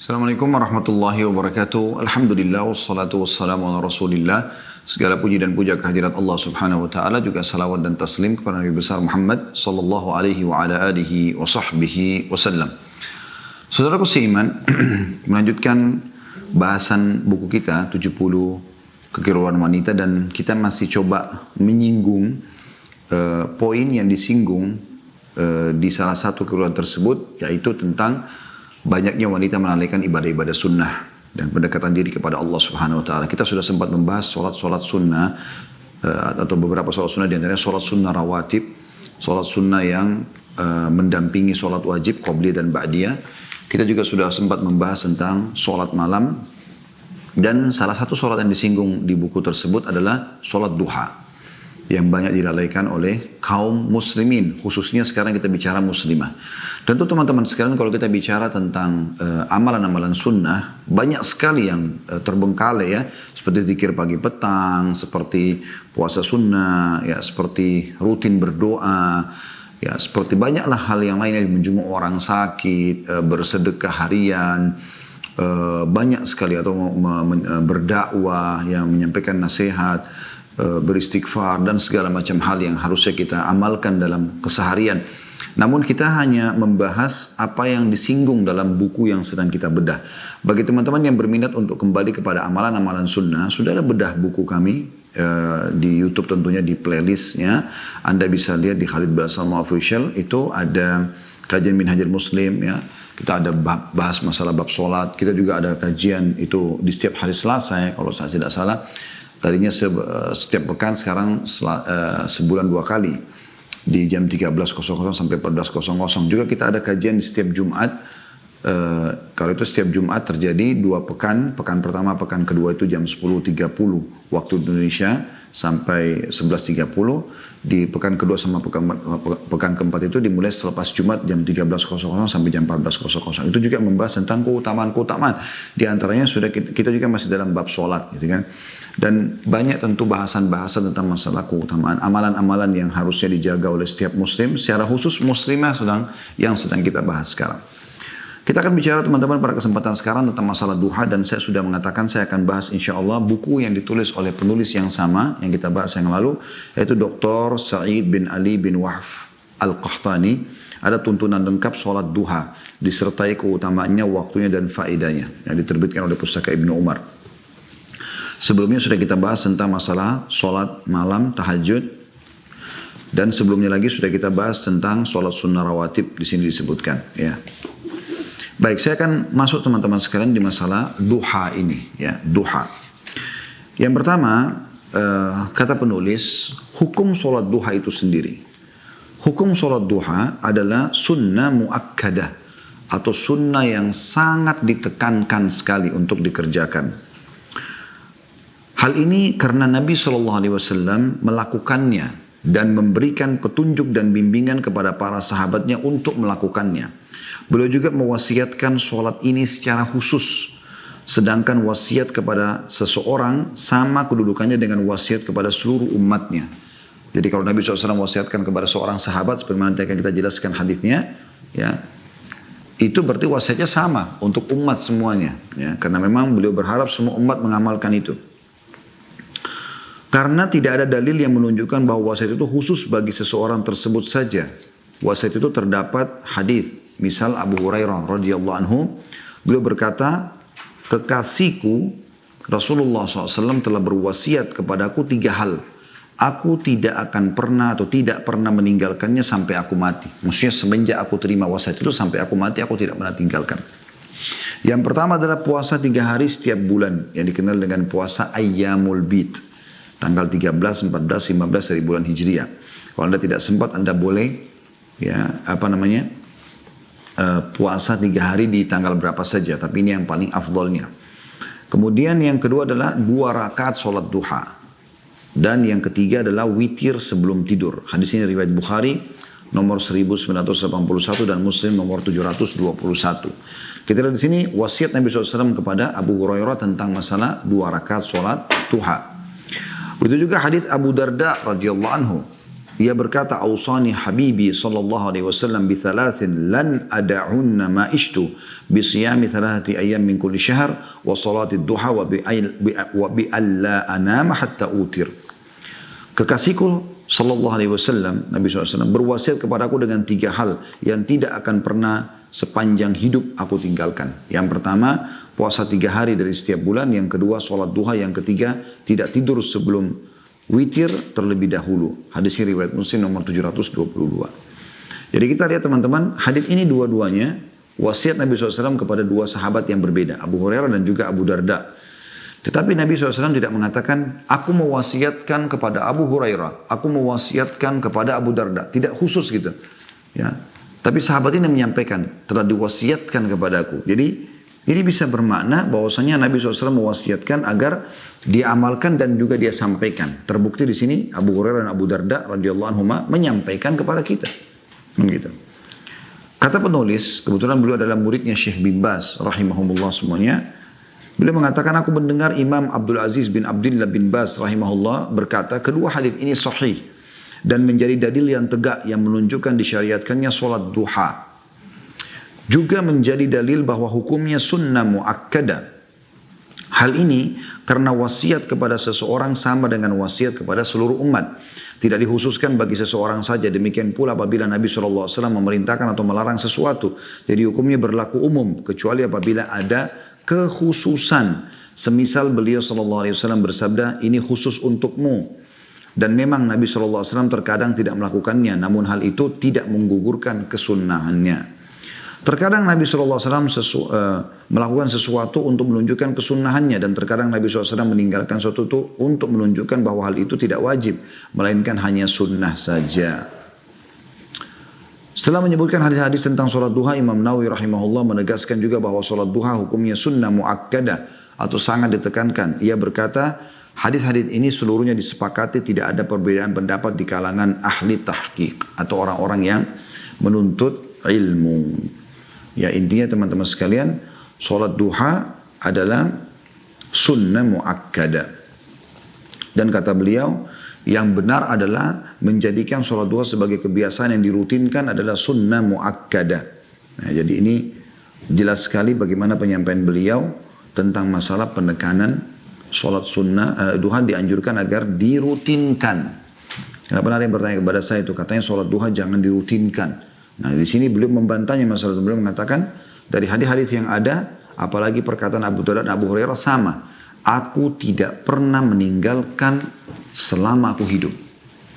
Assalamualaikum warahmatullahi wabarakatuh. Alhamdulillah wassalatu wassalamu ala Rasulillah. Segala puji dan puja kehadirat Allah Subhanahu wa taala, juga salawat dan taslim kepada Nabi besar Muhammad sallallahu alaihi wa ala alihi wa sahbihi wasallam. Saudaraku seiman, melanjutkan bahasan buku kita 70 kekeruan wanita, dan kita masih coba menyinggung poin yang disinggung di salah satu kekeruan tersebut, yaitu tentang banyaknya wanita menunaikan ibadah-ibadah sunnah dan pendekatan diri kepada Allah Subhanahu wa taala. Kita sudah sempat membahas solat sunnah atau beberapa solat sunnah, di antaranya solat sunnah rawatib, solat sunnah yang mendampingi solat wajib qobliyah dan ba'diyah. Kita juga sudah sempat membahas tentang solat malam, dan salah satu solat yang disinggung di buku tersebut adalah solat duha yang banyak dilalaikan oleh kaum muslimin, khususnya sekarang kita bicara muslimah. Tentu teman-teman sekalian, kalau kita bicara tentang amalan-amalan sunnah, banyak sekali yang terbengkalai ya, seperti zikir pagi petang, seperti puasa sunnah, ya seperti rutin berdoa, ya seperti banyaklah hal yang lain, yang menjenguk orang sakit, bersedekah harian, banyak sekali, atau berdakwah, yang menyampaikan nasihat, beristighfar, dan segala macam hal yang harusnya kita amalkan dalam keseharian. Namun kita hanya membahas apa yang disinggung dalam buku yang sedang kita bedah. Bagi teman-teman yang berminat untuk kembali kepada amalan-amalan sunnah, sudah ada bedah buku kami di YouTube, tentunya di playlistnya. Anda bisa lihat di Khalid Basalamah Official, itu ada kajian Minhajul Muslim ya. Kita ada bahas masalah bab solat. Kita juga ada kajian itu di setiap hari Selasa ya, kalau saya tidak salah. Tadinya setiap pekan, sekarang sebulan 2 kali. Di jam 13.00 sampai 14.00. Juga kita ada kajian di setiap Jumat. Kalau itu setiap Jumat terjadi 2 pekan. Pekan pertama, pekan kedua itu jam 10.30 waktu Indonesia sampai 11.30. Di pekan kedua sama pekan keempat itu dimulai selepas Jumat jam 13.00 sampai jam 14.00. Itu juga membahas tentang keutamaan-keutamaan. Di antaranya sudah kita juga masih dalam bab sholat gitu kan. Dan banyak tentu bahasan-bahasan tentang masalah keutamaan, amalan-amalan yang harusnya dijaga oleh setiap muslim, secara khusus muslimah yang sedang kita bahas sekarang. Kita akan bicara teman-teman pada kesempatan sekarang tentang masalah duha, dan saya sudah mengatakan saya akan bahas insya Allah buku yang ditulis oleh penulis yang sama yang kita bahas yang lalu, yaitu Dr. Sa'id bin Ali bin Wahf Al-Qahtani. Ada tuntunan lengkap sholat duha, disertai keutamaannya, waktunya, dan faedahnya, yang diterbitkan oleh Pustaka Ibnu Umar. Sebelumnya sudah kita bahas tentang masalah sholat malam, tahajud, dan sebelumnya lagi sudah kita bahas tentang sholat sunnah rawatib, di sini disebutkan. Ya. Baik, saya akan masuk teman-teman sekalian di masalah duha ini. Ya, duha. Yang pertama, kata penulis, hukum sholat duha itu sendiri. Hukum sholat duha adalah sunnah muakkadah, atau sunnah yang sangat ditekankan sekali untuk dikerjakan. Hal ini karena Nabi SAW melakukannya dan memberikan petunjuk dan bimbingan kepada para sahabatnya untuk melakukannya. Beliau juga mewasiatkan sholat ini secara khusus. Sedangkan wasiat kepada seseorang sama kedudukannya dengan wasiat kepada seluruh umatnya. Jadi kalau Nabi SAW wasiatkan kepada seorang sahabat, seperti yang kita jelaskan hadisnya, ya, itu berarti wasiatnya sama untuk umat semuanya. Ya, karena memang beliau berharap semua umat mengamalkan itu. Karena tidak ada dalil yang menunjukkan bahwa wasiat itu khusus bagi seseorang tersebut saja. Wasiat itu terdapat hadis. Misal Abu Hurairah radhiyallahu anhu, beliau berkata, kekasihku Rasulullah SAW telah berwasiat kepadaku 3 hal. Aku tidak akan pernah atau tidak pernah meninggalkannya sampai aku mati. Maksudnya semenjak aku terima wasiat itu sampai aku mati, aku tidak pernah tinggalkan. Yang pertama adalah puasa 3 hari setiap bulan, yang dikenal dengan puasa Ayyamul Bid. Tanggal 13, 14, 15 dari bulan Hijriah. Kalau Anda tidak sempat, Anda boleh puasa 3 hari di tanggal berapa saja, tapi ini yang paling afdolnya. Kemudian yang kedua adalah 2 rakaat sholat duha. Dan yang ketiga adalah witir sebelum tidur. Hadis ini riwayat Bukhari nomor 1981 dan Muslim nomor 721. Kita lihat di sini wasiat Nabi SAW kepada Abu Hurairah tentang masalah 2 rakaat sholat duha. Itu juga hadits Abu Darda radhiyallahu anhu. ia berkata, "Ausani habibi sallallahu alaihi wasallam bi thalathin lan ada'unna ma ishtu bi siyami thalathati ayyam min kulli syahr wa salati duha wa bi alla anama hatta utir." Kekasihku sallallahu alaihi wasallam, Nabi SAW berwasiat kepadaku dengan 3 hal yang tidak akan pernah sepanjang hidup aku tinggalkan. Yang pertama, puasa 3 hari dari setiap bulan. Yang kedua, sholat duha. Yang ketiga, tidak tidur sebelum witir terlebih dahulu. Hadis riwayat Muslim nomor 722. Jadi kita lihat teman-teman, hadis ini dua-duanya wasiat Nabi SAW kepada 2 sahabat yang berbeda, Abu Hurairah dan juga Abu Darda. Tetapi Nabi SAW tidak mengatakan, aku mewasiatkan kepada Abu Hurairah, aku mewasiatkan kepada Abu Darda. Tidak khusus gitu. Ya. Tapi sahabat ini menyampaikan, telah diwasiatkan kepadaku. Jadi ini bisa bermakna bahwasanya Nabi SAW mewasiatkan agar diamalkan dan juga dia sampaikan. Terbukti di sini Abu Hurairah dan Abu Darda radhiyallahu anhuma menyampaikan kepada kita. Gitu. Kata penulis, kebetulan beliau adalah muridnya Syekh bin Baz rahimahumullah semuanya. Beliau mengatakan, aku mendengar Imam Abdul Aziz bin Abdullah bin Baz rahimahullah berkata, kedua hadis ini sahih dan menjadi dalil yang tegak yang menunjukkan disyariatkannya solat duha. Juga menjadi dalil bahwa hukumnya sunnah muakkadah. Hal ini karena wasiat kepada seseorang sama dengan wasiat kepada seluruh umat. Tidak dikhususkan bagi seseorang saja. Demikian pula apabila Nabi SAW memerintahkan atau melarang sesuatu. Jadi hukumnya berlaku umum. Kecuali apabila ada kekhususan. Semisal beliau SAW bersabda, ini khusus untukmu. Dan memang Nabi SAW terkadang tidak melakukannya. Namun hal itu tidak menggugurkan kesunnahannya. Terkadang Nabi SAW melakukan sesuatu untuk menunjukkan kesunahannya, dan terkadang Nabi SAW meninggalkan sesuatu itu untuk menunjukkan bahwa hal itu tidak wajib, melainkan hanya sunnah saja. Setelah menyebutkan hadis-hadis tentang sholat duha, Imam Nawawi rahimahullah menegaskan juga bahwa sholat duha hukumnya sunnah muakkadah atau sangat ditekankan. Ia berkata, hadis-hadis ini seluruhnya disepakati, tidak ada perbedaan pendapat di kalangan ahli tahqiq atau orang-orang yang menuntut ilmu. Ya, intinya teman-teman sekalian, sholat duha adalah sunnah muakkadah. Dan kata beliau, yang benar adalah menjadikan sholat duha sebagai kebiasaan yang dirutinkan adalah sunnah muakkadah. Nah, jadi ini jelas sekali bagaimana penyampaian beliau tentang masalah penekanan sholat sunnah duha dianjurkan agar dirutinkan. Karena pernah ada yang bertanya kepada saya itu, katanya sholat duha jangan dirutinkan. Nah, di sini beliau membantahnya masalah itu. Beliau mengatakan dari hadis-hadis yang ada, apalagi perkataan Abu Darda dan Abu Hurairah sama. Aku tidak pernah meninggalkan selama aku hidup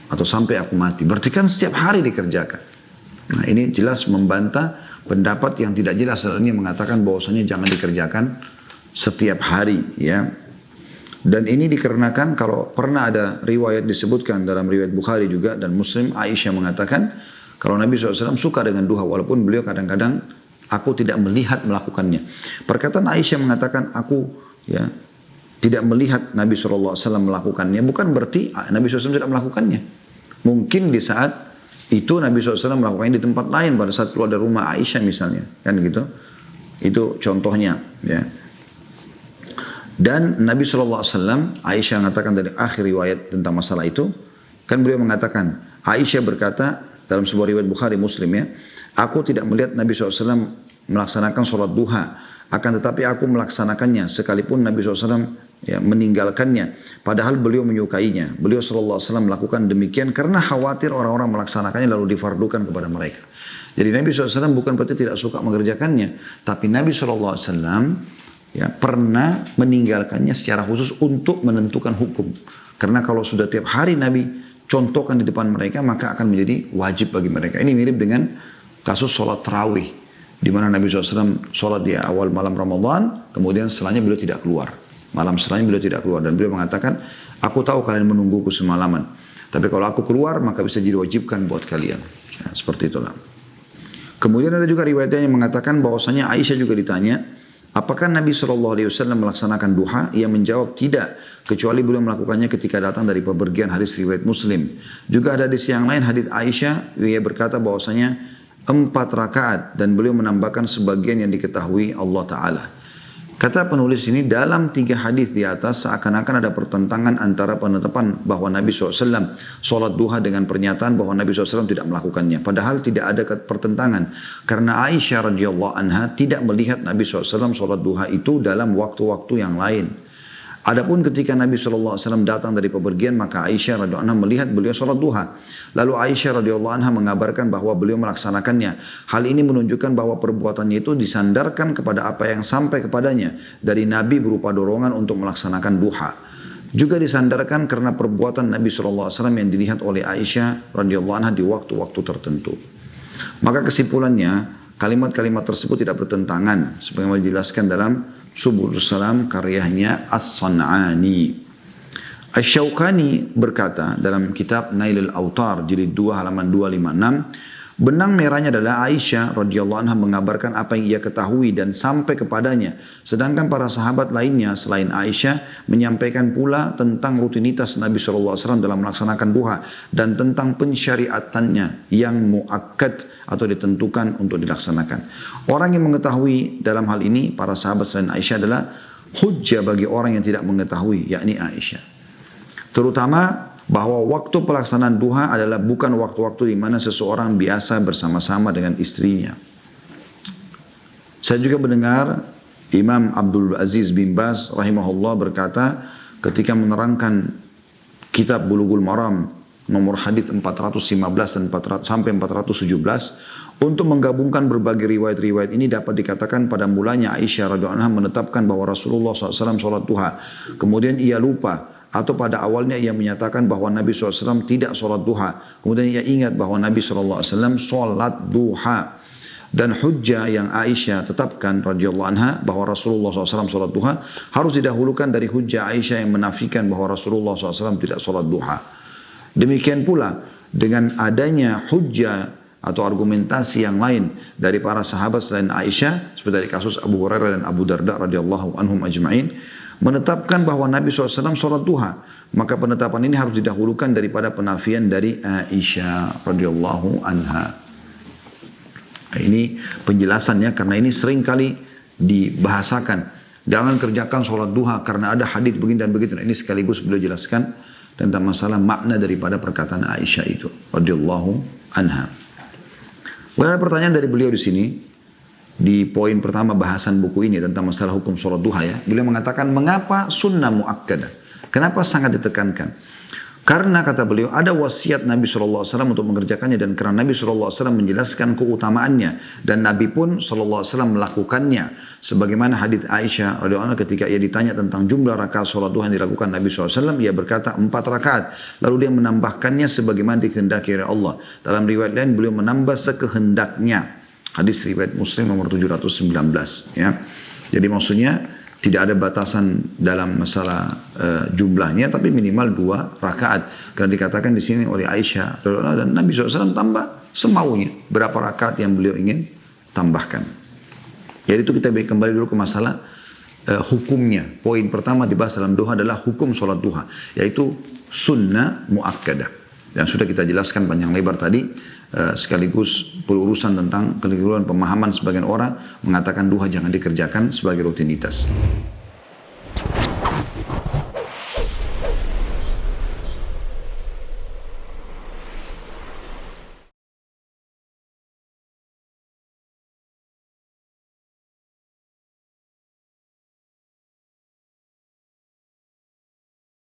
atau sampai aku mati. Berarti kan setiap hari dikerjakan. Nah, ini jelas membantah pendapat yang tidak jelas. Ini mengatakan bahwasanya jangan dikerjakan setiap hari, ya. Dan ini dikarenakan kalau pernah ada riwayat disebutkan dalam riwayat Bukhari juga dan Muslim, Aisyah mengatakan kalau Nabi SAW suka dengan duha, walaupun beliau kadang-kadang aku tidak melihat melakukannya. Perkataan Aisyah mengatakan aku tidak melihat Nabi SAW melakukannya, bukan berarti Nabi SAW tidak melakukannya. Mungkin di saat itu Nabi SAW melakukannya di tempat lain, pada saat keluar dari rumah Aisyah misalnya, kan gitu. Itu contohnya, ya. Dan Nabi SAW, Aisyah mengatakan dari akhir riwayat tentang masalah itu, kan beliau mengatakan, Aisyah berkata dalam sebuah riwayat Bukhari Muslim, ya, aku tidak melihat Nabi SAW melaksanakan sholat duha, akan tetapi aku melaksanakannya sekalipun Nabi SAW meninggalkannya, padahal beliau menyukainya. Beliau SAW melakukan demikian karena khawatir orang-orang melaksanakannya lalu difardukan kepada mereka. Jadi Nabi SAW bukan berarti tidak suka mengerjakannya, tapi Nabi SAW pernah meninggalkannya secara khusus untuk menentukan hukum. Karena kalau sudah tiap hari Nabi contohkan di depan mereka, maka akan menjadi wajib bagi mereka. Ini mirip dengan kasus sholat tarawih, di mana Nabi SAW sholat di awal malam Ramadan, kemudian setelahnya beliau tidak keluar. Malam setelahnya beliau tidak keluar, dan beliau mengatakan, aku tahu kalian menungguku semalaman, tapi kalau aku keluar maka bisa jadi wajibkan buat kalian. Ya, seperti itulah. Kemudian ada juga riwayatnya yang mengatakan bahwasanya Aisyah juga ditanya, apakah Nabi SAW melaksanakan duha? Ia menjawab tidak, kecuali beliau melakukannya ketika datang dari pepergian, hadis riwayat Muslim. Juga ada hadis yang lain, hadis Aisyah, ia berkata bahwasanya 4 rakaat dan beliau menambahkan sebagian yang diketahui Allah Ta'ala. Kata penulis ini, dalam 3 hadis di atas seakan-akan ada pertentangan antara penetapan bahwa Nabi SAW sholat duha dengan pernyataan bahwa Nabi SAW tidak melakukannya. Padahal tidak ada pertentangan. Karena Aisyah radhiyallahu anha tidak melihat Nabi SAW sholat duha itu dalam waktu-waktu yang lain. Adapun ketika Nabi SAW datang dari pepergian, maka Aisyah radhiyallahu anha melihat beliau sholat duha. Lalu Aisyah radhiyallahu anha mengabarkan bahwa beliau melaksanakannya. Hal ini menunjukkan bahwa perbuatannya itu disandarkan kepada apa yang sampai kepadanya dari Nabi berupa dorongan untuk melaksanakan duha. Juga disandarkan karena perbuatan Nabi SAW yang dilihat oleh Aisyah radhiyallahu anha di waktu-waktu tertentu. Maka kesimpulannya, kalimat-kalimat tersebut tidak bertentangan sebagaimana dijelaskan dalam Subul Salam karyanya As-San'ani. Asy-Syaukani berkata dalam kitab Nailul Autar jilid 2 halaman 256, benang merahnya adalah Aisyah radhiyallahu anha mengabarkan apa yang ia ketahui dan sampai kepadanya, sedangkan para sahabat lainnya selain Aisyah menyampaikan pula tentang rutinitas Nabi SAW dalam melaksanakan duha dan tentang pensyariatannya yang muakkad atau ditentukan untuk dilaksanakan. Orang yang mengetahui dalam hal ini para sahabat selain Aisyah adalah hujjah bagi orang yang tidak mengetahui, yakni Aisyah. Terutama bahwa waktu pelaksanaan duha adalah bukan waktu-waktu di mana seseorang biasa bersama-sama dengan istrinya. Saya juga mendengar Imam Abdul Aziz bin Baz rahimahullah berkata ketika menerangkan kitab Bulughul Maram nomor hadits 415 dan 400, sampai 417 untuk menggabungkan berbagai riwayat-riwayat ini dapat dikatakan pada mulanya Aisyah radhiyallahu anha menetapkan bahwa Rasulullah SAW sholat duha. Kemudian ia lupa. Atau pada awalnya ia menyatakan bahwa Nabi SAW tidak sholat duha. Kemudian ia ingat bahwa Nabi SAW sholat duha. Dan hujjah yang Aisyah tetapkan radhiyallahu anha bahwa Rasulullah SAW sholat duha harus didahulukan dari hujjah Aisyah yang menafikan bahwa Rasulullah SAW tidak sholat duha. Demikian pula dengan adanya hujjah atau argumentasi yang lain dari para sahabat selain Aisyah seperti dari kasus Abu Hurairah dan Abu Darda radhiyallahu anhum ajma'in menetapkan bahwa Nabi SAW sholat duha, maka penetapan ini harus didahulukan daripada penafian dari Aisyah radhiyallahu anha. Ini penjelasannya karena ini sering kali dibahasakan. Jangan kerjakan sholat duha karena ada hadits begini dan begitu. Nah, ini sekaligus beliau jelaskan tentang masalah makna daripada perkataan Aisyah itu radhiyallahu anha. Ada pertanyaan dari beliau di sini. Di poin pertama bahasan buku ini tentang masalah hukum sholat duha ya. Beliau mengatakan mengapa sunnah muakkadah? Kenapa sangat ditekankan? Karena kata beliau ada wasiat Nabi SAW untuk mengerjakannya dan karena Nabi SAW menjelaskan keutamaannya dan Nabi pun SAW melakukannya. Sebagaimana hadits Aisyah radhiyallahu anha ketika ia ditanya tentang jumlah rakaat sholat duha yang dilakukan Nabi SAW, ia berkata 4 rakaat. Lalu dia menambahkannya sebagaimana dikehendaki oleh Allah. Dalam riwayat lain beliau menambah sekehendaknya. Hadis riwayat Muslim nomor 719 ya. Jadi maksudnya tidak ada batasan dalam masalah jumlahnya tapi minimal 2 rakaat. Karena dikatakan di sini oleh Aisyah dan Nabi SAW tambah semaunya berapa rakaat yang beliau ingin tambahkan. Jadi itu kita kembali dulu ke masalah hukumnya. Poin pertama dibahas dalam duha adalah hukum sholat duha, yaitu sunnah muakkadah. Dan sudah kita jelaskan panjang lebar tadi. Sekaligus pelurusan tentang keliruan pemahaman sebagian orang mengatakan duha jangan dikerjakan sebagai rutinitas.